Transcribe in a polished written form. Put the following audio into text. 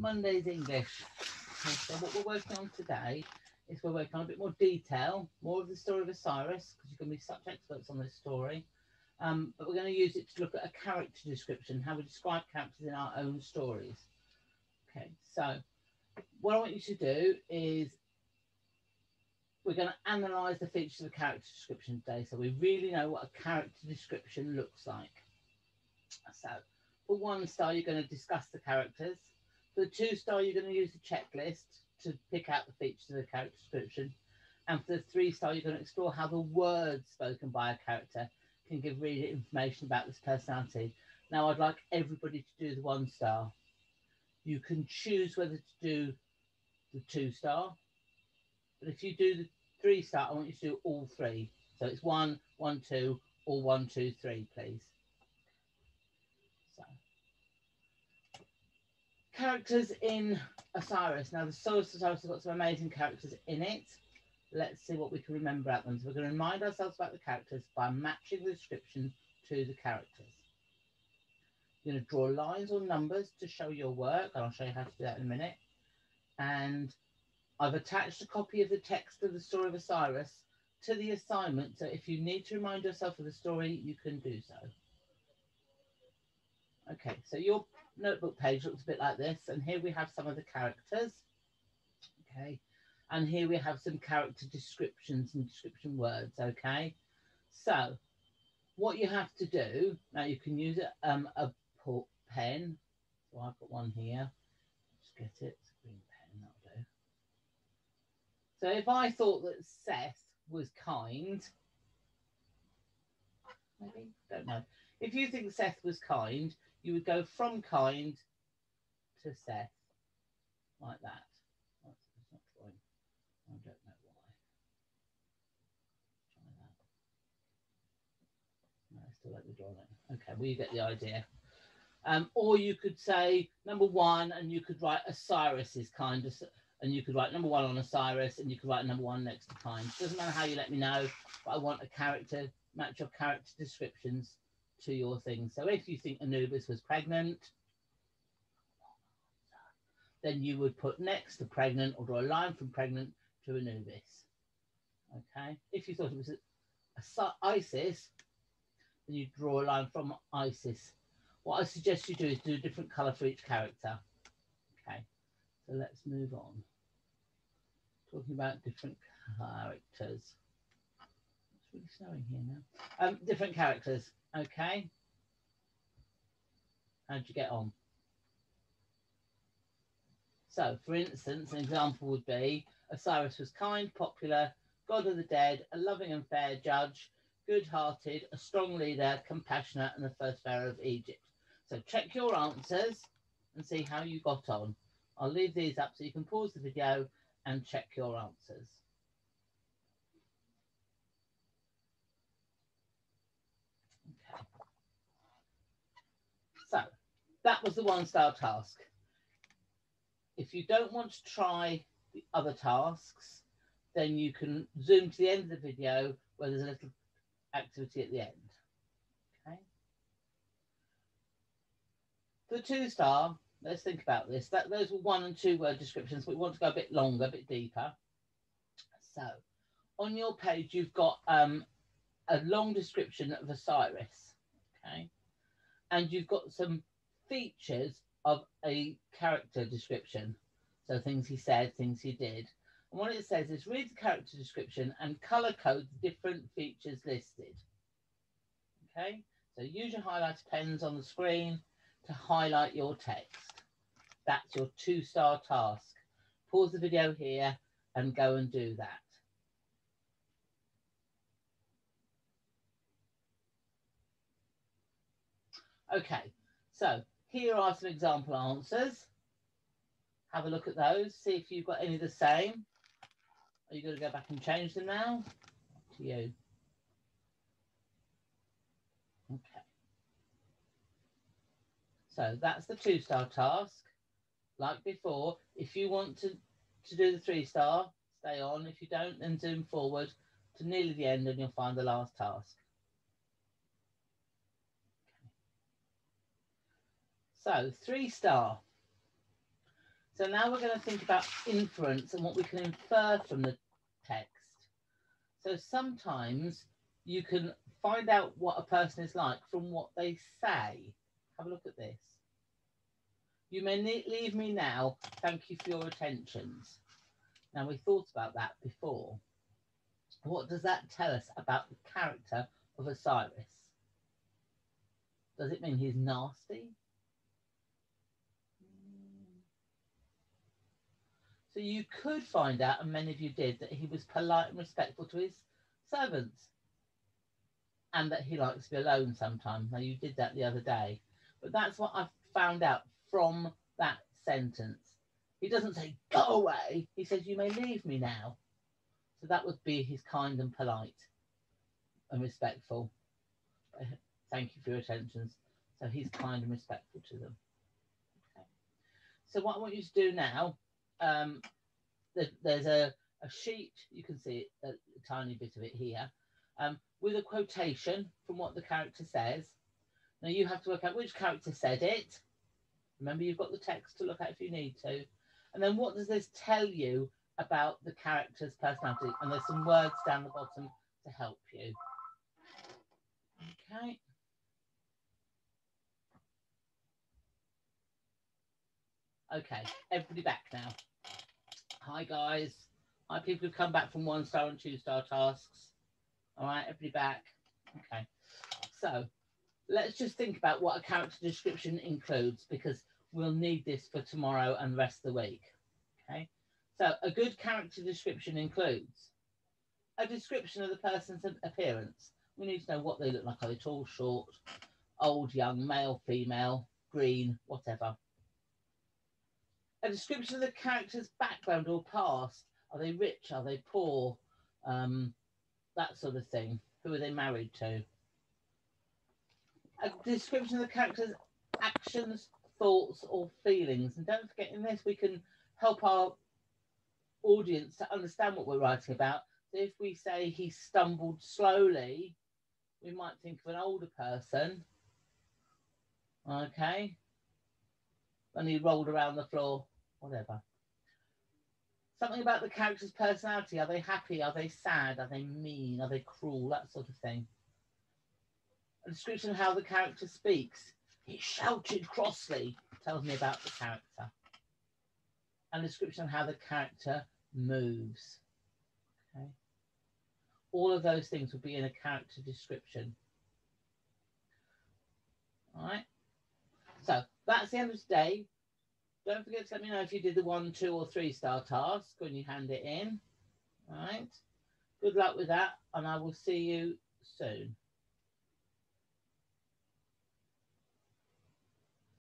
Monday's English. Okay, so what we're working on today is we're working on a bit more detail, more of the story of Osiris, because you're going to be such experts on this story. But we're going to use it to look at a character description, how we describe characters in our own stories. Okay, so what I want you to do is we're going to analyse the features of a character description today, so we really know what a character description looks like. So for 1 star, you're going to discuss the characters. For the 2 star, you're going to use the checklist to pick out the features of the character description. And for the 3 star, you're going to explore how the words spoken by a character can give reader information about this personality. Now, I'd like everybody to do the 1 star. You can choose whether to do the 2 star, but if you do the 3 star, I want you to do all 3. So it's 1, 1, 2, or 1, 2, 3, please. So, characters in Osiris. Now, the story of Osiris has got some amazing characters in it. Let's see what we can remember about them. So we're going to remind ourselves about the characters by matching the description to the characters. You're going to draw lines or numbers to show your work, and I'll show you how to do that in a minute. And I've attached a copy of the text of the story of Osiris to the assignment, so if you need to remind yourself of the story, you can do so. Okay, so your notebook page looks a bit like this, and here we have some of the characters. Okay, and here we have some character descriptions and description words. Okay, so what you have to do now, you can use a pen. So I've got one here. Just get it. It's a green pen. That'll do. So if I thought that Seth was kind, maybe, don't know. If you think Seth was kind, you would go from kind to Seth, like that. It's not drawing. I don't know why. Try that. No, still let me draw it. Okay, well, you get the idea. Or you could say number 1, and you could write Osiris is kind, and you could write number 1 on Osiris, and you could write number 1 next to kind. Doesn't matter how you let me know, but I want a character, match your character descriptions to your thing. So if you think Anubis was pregnant, then you would put next to pregnant, or draw a line from pregnant to Anubis. Okay. If you thought it was Isis, then you draw a line from Isis. What I suggest you do is do a different colour for each character. Okay, so let's move on. Talking about different characters. It's really snowing here now. Different characters, okay? How'd you get on? So, for instance, an example would be Osiris was kind, popular, god of the dead, a loving and fair judge, good-hearted, a strong leader, compassionate, and the first pharaoh of Egypt. So check your answers and see how you got on. I'll leave these up so you can pause the video and check your answers. Okay. So that was the 1 star task. If you don't want to try the other tasks, then you can zoom to the end of the video where there's a little activity at the end. Okay. For the 2 star, let's think about this. Those were 1 and 2 word descriptions, but we want to go a bit longer, a bit deeper. So on your page, you've got a long description of Osiris, okay? And you've got some features of a character description. So things he said, things he did. And what it says is read the character description and colour code the different features listed. Okay, so use your highlighter pens on the screen to highlight your text. That's your 2 star task. Pause the video here and go and do that. Okay, so here are some example answers. Have a look at those, see if you've got any of the same. Are you going to go back and change them now? Up to you. Okay. So that's the 2 star task. Like before, if you want to do the 3 star, stay on. If you don't, then zoom forward to nearly the end and you'll find the last task. Okay. So 3 star. So now we're going to think about inference and what we can infer from the text. So sometimes you can find out what a person is like from what they say. Have a look at this. You may leave me now. Thank you for your attentions. Now, we thought about that before. What does that tell us about the character of Osiris? Does it mean he's nasty? So you could find out, and many of you did, that he was polite and respectful to his servants, and that he likes to be alone sometimes. Now, you did that the other day, but that's what I've found out from that sentence. He doesn't say, go away. He says, you may leave me now. So that would be he's kind and polite and respectful. Thank you for your attentions. So he's kind and respectful to them. Okay. So what I want you to do now, there's a sheet, you can see it, a tiny bit of it here, with a quotation from what the character says. Now you have to work out which character said it. Remember, you've got the text to look at if you need to. And then what does this tell you about the character's personality? And there's some words down the bottom to help you. Okay. Okay, everybody back now. Hi, guys. Hi, people who've come back from 1-star and 2-star tasks. All right, everybody back. Okay. So let's just think about what a character description includes, because we'll need this for tomorrow and the rest of the week. Okay. So a good character description includes a description of the person's appearance. We need to know what they look like. Are they tall, short, old, young, male, female, green, whatever. A description of the character's background or past. Are they rich? Are they poor? That sort of thing. Who are they married to? A description of the character's actions, thoughts, or feelings. And don't forget, in this, we can help our audience to understand what we're writing about. So if we say he stumbled slowly, we might think of an older person. Okay. And he rolled around the floor, whatever. Something about the character's personality. Are they happy? Are they sad? Are they mean? Are they cruel? That sort of thing. A description of how the character speaks. He shouted crossly. Tells me about the character. And a description of how the character moves. Okay. All of those things would be in a character description. All right. So that's the end of today. Don't forget to let me know if you did the 1, 2, or 3-star task when you hand it in. All right. Good luck with that, and I will see you soon.